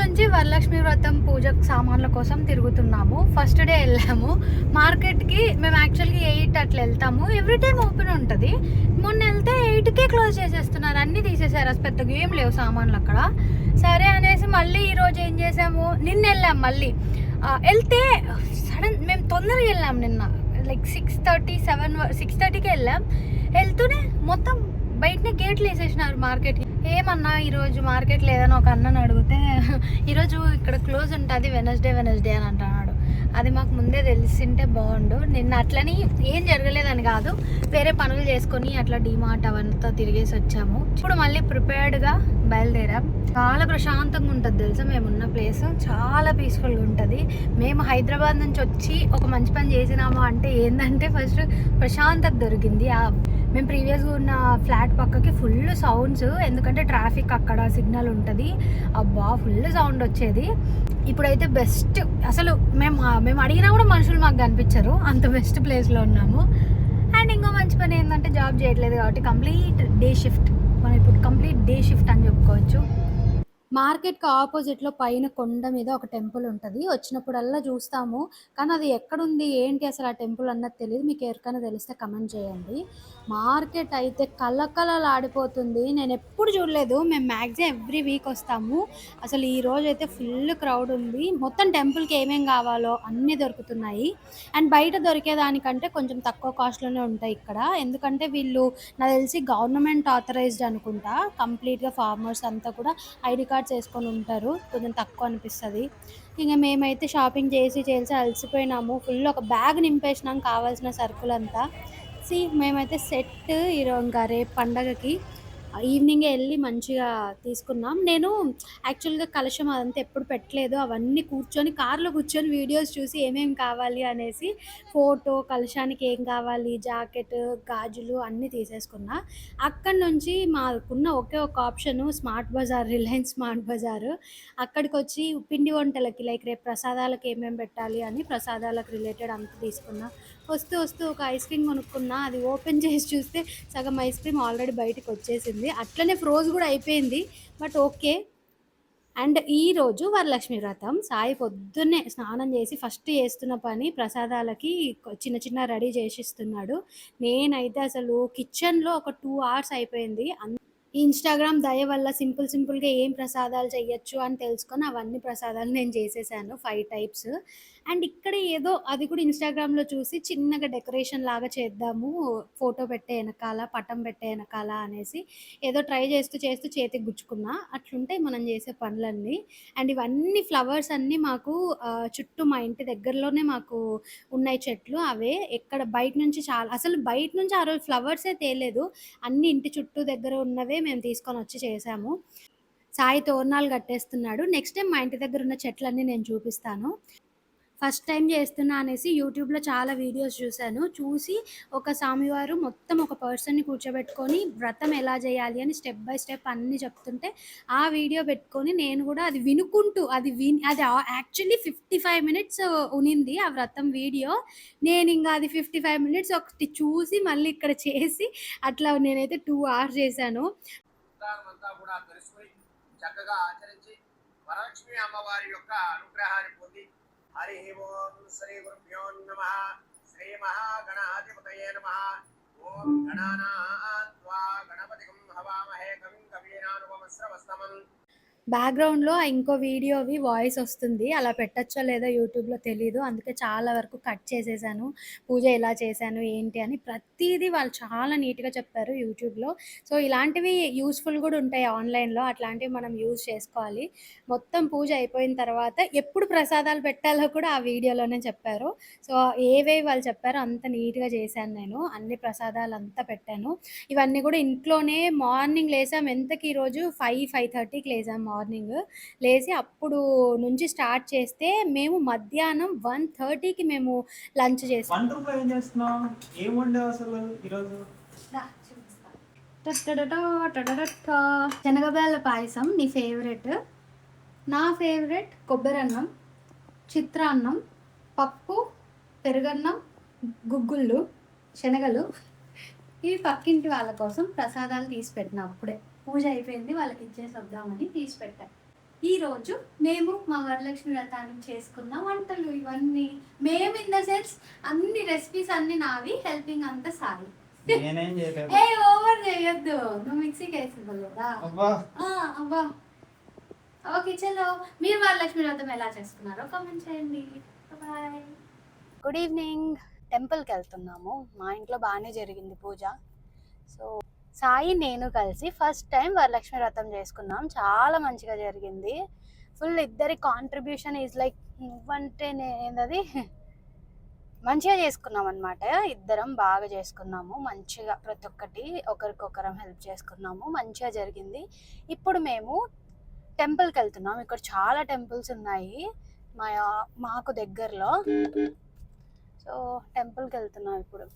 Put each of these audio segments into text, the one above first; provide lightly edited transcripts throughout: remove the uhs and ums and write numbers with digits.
నుంచి వరలక్ష్మి వ్రతం పూజ సామాన్ల కోసం తిరుగుతున్నాము. ఫస్ట్ డే వెళ్ళాము మార్కెట్కి. మేము యాక్చువల్గా 8 అట్లా వెళ్తాము. ఎవ్రీ టైం ఓపెన్ ఉంటుంది. మొన్న వెళ్తే 8కే క్లోజ్ చేసేస్తున్నారు. అన్నీ తీసేసారు. అసలు పెద్దగా ఏం లేవు సామాన్లు అక్కడ. సరే అనేసి మళ్ళీ ఈరోజు ఏం చేసాము, నిన్న వెళ్ళాం. మళ్ళీ వెళ్తే సడన్ మేము తొందరగా వెళ్ళాం నిన్న. లైక్ 6:30కి వెళ్ళాం. వెళ్తూనే మొత్తం బయటనే గేట్లు వేసేసినారు మార్కెట్కి. ఏమన్నా ఈరోజు మార్కెట్ లేదని ఒక అన్నని అడిగితే, ఈరోజు ఇక్కడ క్లోజ్ ఉంటుంది వెనస్డే అని అంటున్నాడు. అది మాకు ముందే తెలిసింటే బాగుండు. నిన్న అట్లని ఏం జరగలేదని కాదు, వేరే పనులు చేసుకొని అట్లా డిమార్ట్ అవంతా తిరిగేసి వచ్చాము. ఇప్పుడు మళ్ళీ ప్రిపేర్డ్గా బయలుదేరాం. చాలా ప్రశాంతంగా ఉంటుంది తెలుసా, మేమున్న ప్లేస్ చాలా పీస్ఫుల్గా ఉంటుంది. మేము హైదరాబాద్ నుంచి వచ్చి ఒక మంచి పని చేసినాము అంటే ఏంటంటే, ఫస్ట్ ప్రశాంతత దొరికింది. మేము ప్రీవియస్గా ఉన్న ఫ్లాట్ పక్కకి ఫుల్ సౌండ్స్, ఎందుకంటే ట్రాఫిక్ అక్కడ సిగ్నల్ ఉంటుంది. అబ్బా ఫుల్ సౌండ్ వచ్చేది. ఇప్పుడైతే బెస్ట్. అసలు మేము అడిగినా కూడా మనుషులు మాకు కనిపించరు, అంత బెస్ట్ ప్లేస్లో ఉన్నాము. అండ్ ఇంకో మంచి పని ఏంటంటే జాబ్ చేయట్లేదు కాబట్టి కంప్లీట్ డే షిఫ్ట్. మనం ఇప్పుడు కంప్లీట్ డే షిఫ్ట్ అని చెప్పుకోవచ్చు. మార్కెట్కి ఆపోజిట్లో పైన కొండ మీద ఒక టెంపుల్ ఉంటుంది. వచ్చినప్పుడల్లా చూస్తాము, కానీ అది ఎక్కడుంది ఏంటి అసలు ఆ టెంపుల్ అన్నది తెలియదు. మీకు ఎవరికైనా తెలిస్తే కమెంట్ చేయండి. మార్కెట్ అయితే కలకలలాడిపోతుంది. నేను ఎప్పుడు చూడలేదు. మేము మ్యాక్సిమం ఎవ్రీ వీక్ వస్తాము. అసలు ఈ రోజు అయితే ఫుల్ క్రౌడ్ ఉంది. మొత్తం టెంపుల్కి ఏమేం కావాలో అన్నీ దొరుకుతున్నాయి. అండ్ బయట దొరికేదానికంటే కొంచెం తక్కువ కాస్ట్లోనే ఉంటాయి ఇక్కడ. ఎందుకంటే వీళ్ళు నాకు తెలిసి గవర్నమెంట్ ఆథరైజ్డ్ అనుకుంటా. కంప్లీట్గా ఫార్మర్స్ అంతా కూడా ఐడి కార్డ్స్ వేసుకొని ఉంటారు. కొంచెం తక్కువ అనిపిస్తుంది. ఇంకా మేమైతే షాపింగ్ చేసి అలసిపోయినాము. ఫుల్ ఒక బ్యాగ్ నింపేసినాం కావాల్సిన సరుకులంతా. మేమైతే సెట్ ఈరోజు ఇంకా రేపు పండగకి ఈవినింగే వెళ్ళి మంచిగా తీసుకున్నాం. నేను యాక్చువల్గా కలశం అదంతా ఎప్పుడు పెట్టలేదు. అవన్నీ కార్లో కూర్చొని వీడియోస్ చూసి ఏమేమి కావాలి అనేసి ఫోటో, కలశానికి ఏం కావాలి, జాకెట్, గాజులు అన్నీ తీసేసుకున్నా. అక్కడి నుంచి మాకున్న ఒకే ఒక option Smart Bazaar, Reliance Smart Bazaar. అక్కడికి వచ్చి పిండి వంటలకి లైక్ రేపు ప్రసాదాలకు ఏమేమి పెట్టాలి అని ప్రసాదాలకు రిలేటెడ్ అంతా తీసుకున్నా. వస్తూ ఒక ఐస్ క్రీమ్ కొనుక్కున్నా. అది ఓపెన్ చేసి చూస్తే సగం ఐస్ క్రీమ్ ఆల్రెడీ బయటకు వచ్చేసింది. అట్లనే ఫ్రోజ్ కూడా అయిపోయింది. But okay. అండ్ ఈరోజు వరలక్ష్మి వ్రతం. సాయి పొద్దున్నే స్నానం చేసి ఫస్ట్ చేస్తున్న పని ప్రసాదాలకి చిన్న రెడీ చేసిస్తున్నాడు. నేనైతే అసలు కిచెన్లో ఒక 2 hours అయిపోయింది. ఇన్స్టాగ్రామ్ దయ వల్ల సింపుల్గా ఏం ప్రసాదాలు చేయొచ్చు అని తెలుసుకొని అవన్నీ ప్రసాదాలు నేను చేసేసాను 5 types. అండ్ ఇక్కడ ఏదో అది కూడా ఇన్స్టాగ్రామ్లో చూసి చిన్నగా డెకరేషన్ లాగా చేద్దాము, ఫోటో పెట్టే వెనకాల, పటం పెట్టే వెనకాల అనేసి ఏదో ట్రై చేస్తూ చేతికి గుచ్చుకున్నా. అట్లుంటాయి మనం చేసే పనులన్నీ. అండ్ ఇవన్నీ ఫ్లవర్స్ అన్నీ మాకు చుట్టూ మా ఇంటి దగ్గరలోనే మాకు ఉన్నాయి చెట్లు. అవే ఎక్కడ బయట నుంచి అసలు బయట నుంచి ఆ రోజు ఫ్లవర్సే తేలేదు. అన్ని ఇంటి చుట్టూ దగ్గర ఉన్నవే మేము తీసుకొని వచ్చి చేసాము. సాయి తోరణాలు కట్టేస్తున్నాడు. నెక్స్ట్ టైం మా ఇంటి దగ్గర ఉన్న చెట్లన్నీ నేను చూపిస్తాను. ఫస్ట్ టైం చేస్తున్నా అనేసి యూట్యూబ్లో చాలా వీడియోస్ చూసి ఒక స్వామివారు మొత్తం ఒక పర్సన్ని కూర్చోబెట్టుకొని వ్రతం ఎలా చేయాలి అని స్టెప్ బై స్టెప్ అన్నీ చెప్తుంటే ఆ వీడియో పెట్టుకొని నేను కూడా అది వినుకుంటూ అది యాక్చువల్లీ 55 minutes ఉనింది ఆ వ్రతం వీడియో. నేను ఇంకా అది 55 minutes ఒకటి చూసి మళ్ళీ ఇక్కడ చేసి అట్లా నేనైతే 2 hours చేశాను. చక్కగా ఆచరించి వరలక్ష్మి అమ్మవారి యొక్క అనుగ్రహాన్ని పొంది హరి ఓం శ్రీ గురుభ్యో నమః శ్రీ మహాగణాధిపతయే నమః ఓం గణానాత్వా గణపతిం హవామహే కవిం కవీనానుపమస్రవస్తమం. బ్యాక్గ్రౌండ్లో ఇంకో వీడియోవి వాయిస్ వస్తుంది. అలా పెట్టచ్చో లేదో యూట్యూబ్లో తెలీదు. అందుకే చాలా వరకు కట్ చేసేసాను. పూజ ఎలా చేశాను ఏంటి అని ప్రతిదీ వాళ్ళు చాలా నీట్గా చెప్తారు యూట్యూబ్లో. సో ఇలాంటివి యూస్ఫుల్ కూడా ఉంటాయి ఆన్లైన్లో. అట్లాంటివి మనం యూజ్ చేసుకోవాలి. మొత్తం పూజ అయిపోయిన తర్వాత ఎప్పుడు ప్రసాదాలు పెట్టాలో కూడా ఆ వీడియోలోనే చెప్పారు. సో ఏవేవి వాళ్ళు చెప్పారో అంత నీట్గా చేశాను నేను. అన్ని ప్రసాదాలు అంతా పెట్టాను. ఇవన్నీ కూడా ఇంట్లోనే మార్నింగ్ లేసాం. ఎంతకి ఈరోజు 5:30కి లేసాం. మార్నింగ్ లేచి అప్పుడు నుంచి స్టార్ట్ చేస్తే మేము మధ్యాహ్నం 1:30కి మేము లంచ్ చేసాం. వంట రూమ్లో ఏం చేస్తున్నావు? ఏం వండావు అసలు ఈరోజు? శనగబేళ్ళ పాయసం నీ ఫేవరెట్. నా ఫేవరెట్ కొబ్బరన్నం, చిత్రాన్నం, పప్పు, పెరుగన్నం, గుగ్గుళ్ళు, శనగలు. ఇవి పక్కింటి వాళ్ళ కోసం ప్రసాదాలు తీసి పెట్టిన. అప్పుడే పూజ అయిపోయింది, వాళ్ళకి ఇచ్చేసి వద్దామని తీసి పెట్టాను. ఈ రోజు మేము మా వరలక్ష్మి వ్రతానికి చేసుకున్న వంటలు ఇవన్నీ. మేము ఇన్ ద సెన్స్ అన్ని రెసిపీస్ అన్ని నావి, హెల్పింగ్ అంతా సాయి. నేనేం చేయలేదు. ఏ ఓవర్ చేయొద్దు, నువ్వు మిక్సీకి వేసింది కదా. అబ్బా ఓకే చలో, మీరు వరలక్ష్మి వ్రతం ఎలా చేసుకున్నారో కామెంట్ చేయండి. బాయ్. Good evening. టెంపుల్కి వెళ్తున్నాము. మా ఇంట్లో బాగానే జరిగింది పూజ. సో సాయి నేను కలిసి ఫస్ట్ టైం వరలక్ష్మి వ్రతం చేసుకున్నాం. చాలా మంచిగా జరిగింది. ఫుల్ ఇద్దరి కాంట్రిబ్యూషన్ ఈజ్ లైక్ నువ్వంటే నేనది మంచిగా చేసుకున్నాం అనమాట. ఇద్దరం బాగా చేసుకున్నాము. మంచిగా ప్రతి ఒక్కటి ఒకరికొకరం హెల్ప్ చేసుకున్నాము. మంచిగా జరిగింది. ఇప్పుడు మేము టెంపుల్కి వెళ్తున్నాం. ఇక్కడ చాలా టెంపుల్స్ ఉన్నాయి మాకు దగ్గరలో. సో టెంపుల్కి వెళ్తున్నాం. ఇప్పుడు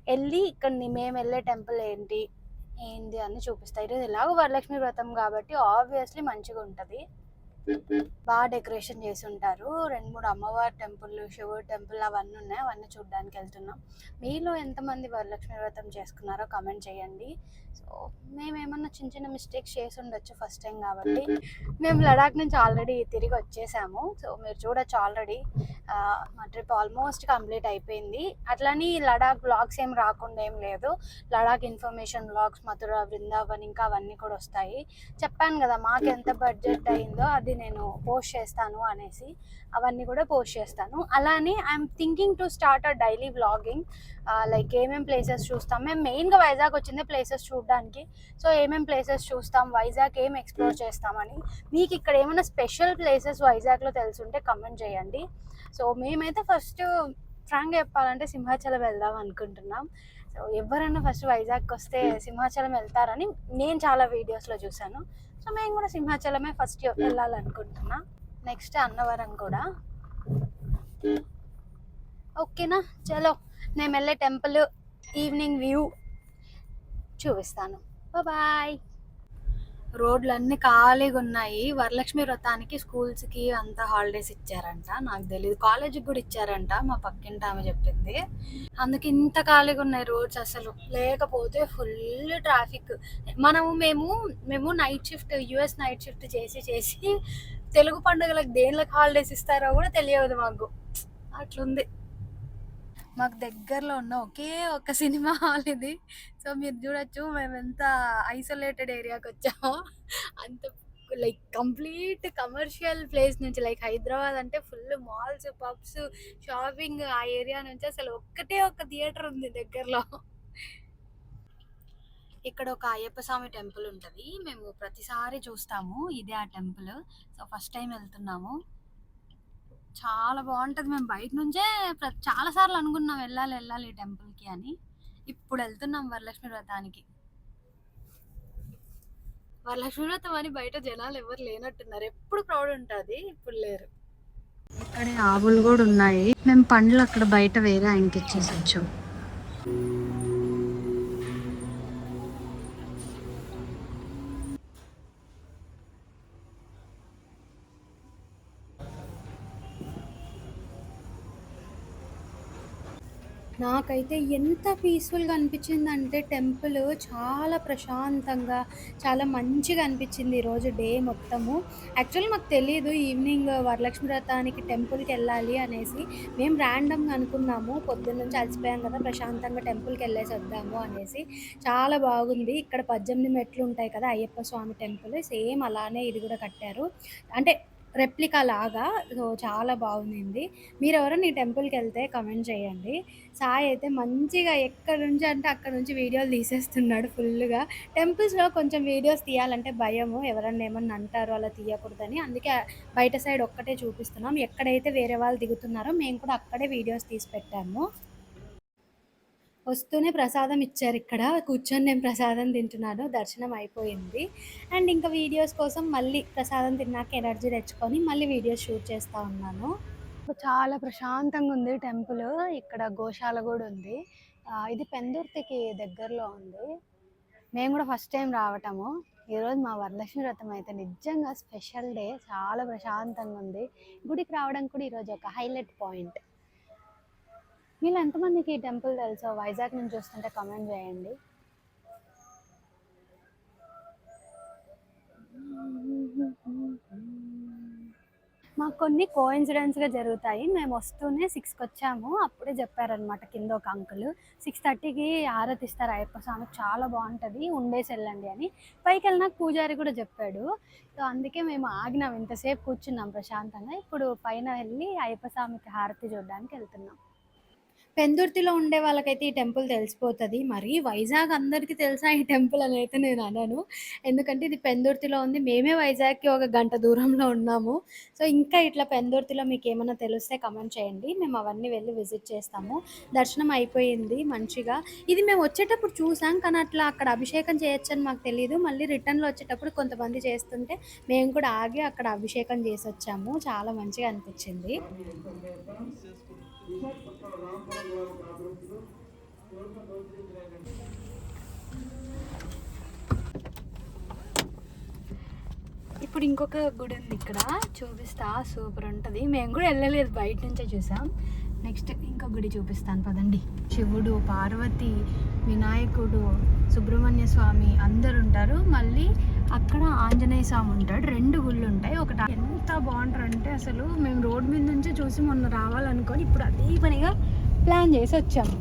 వెళ్ళి ఇక్కడ మేము వెళ్ళే టెంపుల్ ఏంటి అని చూపిస్తాయి. ఈరోజు ఎలాగో వరలక్ష్మి వ్రతం కాబట్టి ఆబ్వియస్లీ మంచిగా ఉంటుంది. బాగా డెకరేషన్ చేసి ఉంటారు. 2-3 అమ్మవారి టెంపుల్, శివుడు టెంపుల్ అవన్నీ ఉన్నాయి. అవన్నీ చూడడానికి వెళ్తున్నాం. మీలో ఎంతమంది వరలక్ష్మి వ్రతం చేసుకున్నారో కామెంట్ చేయండి. సో మేము ఏమన్నా చిన్న చిన్న మిస్టేక్స్ చేసి ఉండొచ్చు ఫస్ట్ టైం కాబట్టి. మేము లడాక్ నుంచి ఆల్రెడీ తిరిగి వచ్చేసాము. సో మీరు చూడొచ్చు ఆల్రెడీ మా ట్రిప్ ఆల్మోస్ట్ కంప్లీట్ అయిపోయింది. అట్లని లడాక్ బ్లాగ్స్ ఏం రాకుండా ఏం లేదు. లడాక్ ఇన్ఫర్మేషన్ బ్లాగ్స్, మథుర, బృందావన్ ఇంకా అవన్నీ కూడా వస్తాయి. చెప్పాను కదా మాకు ఎంత బడ్జెట్ అయిందో అది నేను పోస్ట్ చేస్తాను అనేసి. అవన్నీ కూడా పోస్ట్ చేస్తాను. అలానే I'm thinking to start a daily vlogging. Like ఏమేమి ప్లేసెస్ చూస్తాం. మేము మెయిన్గా వైజాగ్ వచ్చిందే ప్లేసెస్ చూడడానికి. సో ఏమేమి ప్లేసెస్ చూస్తాం, వైజాగ్ ఏం ఎక్స్ప్లోర్ చేస్తామని. మీకు ఇక్కడ ఏమైనా స్పెషల్ ప్లేసెస్ వైజాగ్లో తెలుసుంటే కమెంట్ చేయండి. సో మేమైతే ఫస్ట్ ఫ్రాంక్గా చెప్పాలంటే సింహాచలం వెళ్దాం అనుకుంటున్నాం. సో ఎవరైనా ఫస్ట్ వైజాగ్కి వస్తే సింహాచలం వెళ్తారని నేను చాలా వీడియోస్లో చూశాను. సో మేము కూడా సింహాచలమే ఫస్ట్ వెళ్ళాలనుకుంటున్నా. నెక్స్ట్ అన్నవరం కూడా. ఓకేనా చలో, నేను వెళ్ళే టెంపుల్ ఈవినింగ్ వ్యూ చూపిస్తాను. బాయ్. రోడ్లు అన్నీ ఖాళీగా ఉన్నాయి. వరలక్ష్మి వ్రతానికి స్కూల్స్కి అంతా హాలిడేస్ ఇచ్చారంట. నాకు తెలియదు, కాలేజీకి కూడా ఇచ్చారంట. మా పక్కింటి ఆమె చెప్పింది. అందుకే ఇంత ఖాళీగా ఉన్నాయి రోడ్స్. అసలు లేకపోతే ఫుల్ ట్రాఫిక్. మేము night shift, US night shift చేసి తెలుగు పండుగలకు దేనికి హాలిడేస్ ఇస్తారో కూడా తెలియదు మాకు. అట్లుంది. మాకు దగ్గరలో ఉన్న ఒకే ఒక సినిమా హాల్ ఇది. సో మీరు చూడొచ్చు మేము ఎంత ఐసోలేటెడ్ ఏరియాకి వచ్చామో. అంత లైక్ కంప్లీట్ కమర్షియల్ ప్లేస్ నుంచి, లైక్ హైదరాబాద్ అంటే ఫుల్ మాల్స్, పబ్స్, షాపింగ్, ఆ ఏరియా నుంచి అసలు ఒక్కటే ఒక థియేటర్ ఉంది దగ్గరలో. ఇక్కడ ఒక అయ్యప్ప స్వామి టెంపుల్ ఉంటుంది. మేము ప్రతిసారి చూస్తాము. ఇదే ఆ టెంపుల్. సో ఫస్ట్ టైం వెళ్తున్నాము. చాలా బాగుంటుంది. మేము బయట నుంచే చాలా సార్లు అనుకున్నాం వెళ్ళాలి ఈ టెంపుల్కి అని. ఇప్పుడు వెళ్తున్నాం వరలక్ష్మి వ్రతానికి. వరలక్ష్మి వ్రతం అని బయట జనాలు ఎవరు లేనట్టున్నారు. ఎప్పుడు క్రౌడ్ ఉంటుంది, ఇప్పుడు లేరు. ఇక్కడే ఆవులు కూడా ఉన్నాయి. మేము పండ్లు అక్కడ బయట వేరే ఆయనకి ఇచ్చేసొచ్చు. నాకైతే ఎంత పీస్ఫుల్గా అనిపించిందంటే టెంపుల్ చాలా ప్రశాంతంగా, చాలా మంచిగా అనిపించింది ఈరోజు డే మొత్తము. యాక్చువల్లీ మాకు తెలియదు ఈవినింగ్ వరలక్ష్మి వ్రతానికి టెంపుల్కి వెళ్ళాలి అనేసి. మేము ర్యాండమ్గా అనుకున్నాము, పొద్దున్న నుంచి అలసిపోయాం కదా, ప్రశాంతంగా టెంపుల్కి వెళ్ళేసి వద్దాము అనేసి. చాలా బాగుంది. ఇక్కడ 18 మెట్లు ఉంటాయి కదా అయ్యప్ప స్వామి టెంపుల్, సేమ్ అలానే ఇది కూడా కట్టారు. అంటే రెప్లికా లాగా. సో చాలా బాగుంది. మీరు ఎవరైనా ఈ టెంపుల్కి వెళ్తే కమెంట్ చేయండి. సాయి అయితే మంచిగా ఎక్కడి నుంచి అంటే అక్కడ నుంచి వీడియోలు తీసేస్తున్నాడు ఫుల్గా. టెంపుల్స్లో కొంచెం వీడియోస్ తీయాలంటే భయము, ఎవరన్నా ఏమన్నా అంటారు అలా తీయకూడదని. అందుకే బయట సైడ్ ఒక్కటే చూపిస్తున్నాం. ఎక్కడైతే వేరే వాళ్ళు దిగుతున్నారో మేము కూడా అక్కడే వీడియోస్ తీసి పెట్టాము. వస్తూనే ప్రసాదం ఇచ్చారు. ఇక్కడ కూర్చొని నేను ప్రసాదం తింటున్నాను. దర్శనం అయిపోయింది. అండ్ ఇంకా వీడియోస్ కోసం మళ్ళీ ప్రసాదం తిన్నాక ఎనర్జీ తెచ్చుకొని మళ్ళీ వీడియోస్ షూట్ చేస్తూ ఉన్నాను. చాలా ప్రశాంతంగా ఉంది టెంపుల్. ఇక్కడ గోశాల కూడా ఉంది. ఇది పెందుర్తికి దగ్గరలో ఉంది. మేము కూడా ఫస్ట్ టైం రావటము. ఈరోజు మా వరలక్ష్మి వ్రతం అయితే నిజంగా స్పెషల్ డే. చాలా ప్రశాంతంగా ఉంది. గుడికి రావడం కూడా ఈరోజు ఒక హైలైట్ పాయింట్. వీళ్ళు ఎంతమందికి ఈ టెంపుల్ తెలుసో వైజాగ్ నుంచి చూస్తుంటే కమెంట్ చేయండి. మాకు కొన్ని కోఇన్సిడెన్స్గా జరుగుతాయి. మేము వస్తూనే 6కి వచ్చాము. అప్పుడే చెప్పారనమాట కింద ఒక అంకుల్ 6:30కి హారతి ఇస్తారు అయ్యప్ప స్వామికి, చాలా బాగుంటుంది, ఉండేసి వెళ్ళండి అని. పైకి వెళ్ళినాక పూజారి కూడా చెప్పాడు. సో అందుకే మేము ఆగినాం, ఇంతసేపు కూర్చున్నాం ప్రశాంతంగా. ఇప్పుడు పైన వెళ్ళి అయ్యప్ప స్వామికి హారతి చూడడానికి వెళ్తున్నాం. పెందుర్తిలో ఉండే వాళ్ళకైతే ఈ టెంపుల్ తెలిసిపోతుంది. మరి వైజాగ్ అందరికీ తెలుసా ఈ టెంపుల్ అని అయితే నేను అనను. ఎందుకంటే ఇది పెందుర్తిలో ఉంది. మేమే వైజాగ్‌కి ఒక గంట దూరంలో ఉన్నాము. సో ఇంకా ఇట్లా పెందుర్తిలో మీకేమన్నా తెలిస్తే కమెంట్ చేయండి. మేము అవన్నీ వెళ్ళి విజిట్ చేస్తాము. దర్శనం అయిపోయింది మంచిగా. ఇది మేము వచ్చేటప్పుడు చూసాం. కానీ అట్లా అక్కడ అభిషేకం చేయొచ్చని మాకు తెలీదు. మళ్ళీ రిటర్న్‌లో వచ్చేటప్పుడు కొంతమంది చేస్తుంటే మేము కూడా ఆగి అక్కడ అభిషేకం చేసొచ్చాము. చాలా మంచిగా అనిపించింది. ఇప్పుడు ఇంకొక గుడి ఉంది ఇక్కడ, చూపిస్తా, సూపర్ ఉంటుంది. మేము కూడా వెళ్ళలేదు, బయట నుంచే చూసాం. నెక్స్ట్ ఇంకో గుడి చూపిస్తాను పదండి. శివుడు, పార్వతి, వినాయకుడు, సుబ్రహ్మణ్య స్వామి అందరు ఉంటారు. మళ్ళీ అక్కడ ఆంజనేయ స్వామి ఉంటాడు. 2 గుళ్ళు ఉంటాయి. ఒకటి ఎంత బాగుంటారంటే అసలు మేము రోడ్ మీద నుంచే చూసి మొన్న రావాలనుకొని ఇప్పుడు అదే పనిగా ప్లాన్ చేసి వచ్చాము.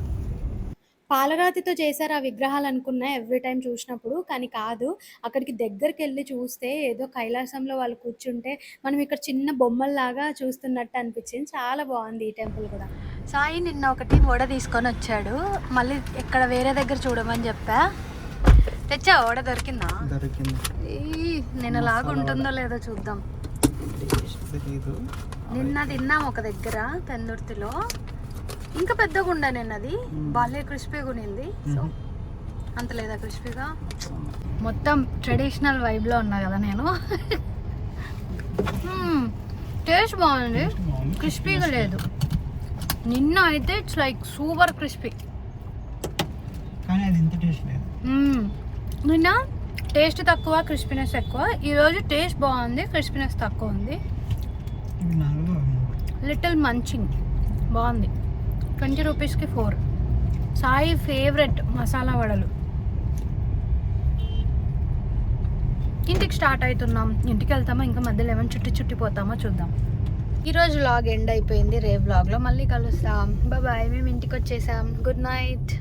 పాలరాతితో చేశారు ఆ విగ్రహాలు అనుకున్నా ఎవ్రీ టైం చూసినప్పుడు, కానీ కాదు. అక్కడికి దగ్గరికి వెళ్ళి చూస్తే ఏదో కైలాసంలో వాళ్ళు కూర్చుంటే మనం ఇక్కడ చిన్న బొమ్మల్లాగా చూస్తున్నట్టు అనిపించింది. చాలా బాగుంది ఈ టెంపుల్ కూడా. సాయి నిన్న ఒకటి వడ తీసుకొని వచ్చాడు. మళ్ళీ ఇక్కడ వేరే దగ్గర చూడమని చెప్పా. తెచ్చా వడ? దొరికిందా? దొరికింది. నిన్న లాగా ఉంటుందో లేదో చూద్దాం. నిన్న తిన్నాం ఒక దగ్గర పెందుర్తిలో, ఇంకా పెద్దగా ఉండే నిన్నది, భలే క్రిస్పీగా ఉన్నింది. సో అంత లేదా క్రిస్పీగా, మొత్తం ట్రెడిషనల్ వైబ్లో ఉన్నా కదా నేను. టేస్ట్ బాగుంది, క్రిస్పీగా లేదు. నిన్న అయితే ఇట్స్ లైక్ సూపర్ క్రిస్పీ, కానీ అది ఎంత టేస్ట్ లేదు. నిన్న టేస్ట్ తక్కువ, క్రిస్పీనెస్ ఎక్కువ. ఈరోజు టేస్ట్ బాగుంది, క్రిస్పీనెస్ తక్కువ ఉంది. లిటిల్ మంచింగ్ బాగుంది. 20 రూపీస్కి 4. సాయి ఫేవరెట్ మసాలా వడలు. ఇంటికి స్టార్ట్ అవుతున్నాం. ఇంటికి వెళ్తామో ఇంకా మధ్యలో ఏమైనా చుట్టిపోతామో చూద్దాం. ఈరోజు వ్లాగ్ ఎండ్ అయిపోయింది. రేపు వ్లాగ్లో మళ్ళీ కలుస్తాం. బాయ్. మేము ఇంటికి వచ్చేసాం. Good night.